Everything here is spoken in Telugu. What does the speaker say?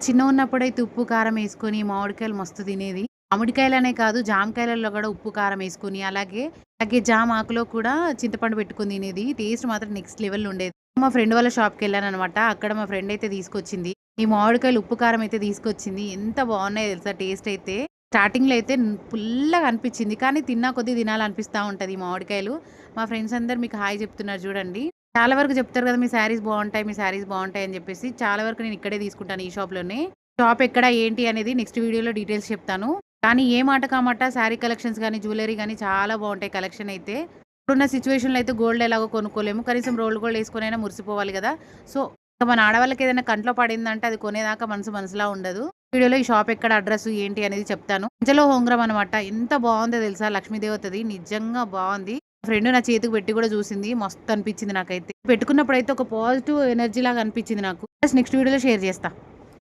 చిన్నగున్నప్పుడైతే ఉప్పు, కారం యేసుకొని మామిడికాయలు మస్తు తినేది. మామిడికాయలనే కాదు జామకాయలలో గూడా ఉప్పు, కారం యేసుకొని అలాగే జామ ఆకులో కూడా చింతపండు పెట్టుకొని తినేది. టేస్ట్ మాత్రం నెక్స్ట్ లెవెల్‌లో ఉండేది. మా ఫ్రెండ్ వాళ్ళ షాప్‌కెళ్ళాననమాట. అక్కడ మా ఫ్రెండ్ అయితే తీసుకొచ్చింది. ఈ మామిడికాయలు ఉప్పు, కారం అయితే తీసుకొచ్చింది. ఎంత బాగున్నాయో తెలుసా టేస్ట్ అయితే. స్టార్టింగ్‌లో అయితే పుల్లగా అనిపిచ్చింది. కానీ తిన్నా కొద్దీ తినాలనిపిస్తా ఉంటది ఈ మామిడికాయలు. మా ఫ్రెండ్స్ అందరూ మీకు హాయ్ చెప్తున్నారు చూడండి. చాలా వరకు చెప్తారు కదా! మీ శారీస్ బావుంటాయి, మీ శారీస్ బావుంటాయి అని చెప్పేసి. చాలా వరకు నేను ఇక్కడే తీసుకుంటాను ఈ షాప్‌లోనే. షాప్ ఎక్కడ, ఏంటి అనేది నెక్స్ట్ వీడియోలో డీటెయిల్స్ చెప్తాను. కానీ ఏ మాట కామాట శారీ కలెక్షన్స్ గాని, జ్యువెల్లరీ గాని చాలా బావుంటాయి కలెక్షన్ అయితే. ఇప్పుడున్న సిట్యుయేషన్‌లో అయితే గోల్డ్ ఎలాగో కొనుక్కోలేము. కనీసం రోల్డ్ గోల్డ్ ఏసుకొనైనా మురిసిపోవాలి గదా! సో, ఇక మన ఆడవాళ్ళకి ఏదైనా కంట్లో పడిందంటే అది కొనేదాకా మనసు మనసులా ఉండదు. వీడియోలో ఈ షాప్ ఎక్కడ, అడ్రెస్ ఏంటి అనేది చెప్తాను. మధ్యలో ఉంగరం అనమాట. ఎంత బావుందో తెలుసా లక్ష్మీ దేవతది. నిజంగా బావుంది. ఫ్రెండ్ నా చేతికి పెట్టి కూడా చూసింది. మస్తు అనిపించింది నాకైతే. పెట్టుకున్నప్పుడైతే ఒక పాజిటివ్ ఎనర్జీ లాగా అనిపించింది నాకు. నెక్స్ట్ వీడియోలో షేర్ చేస్తా.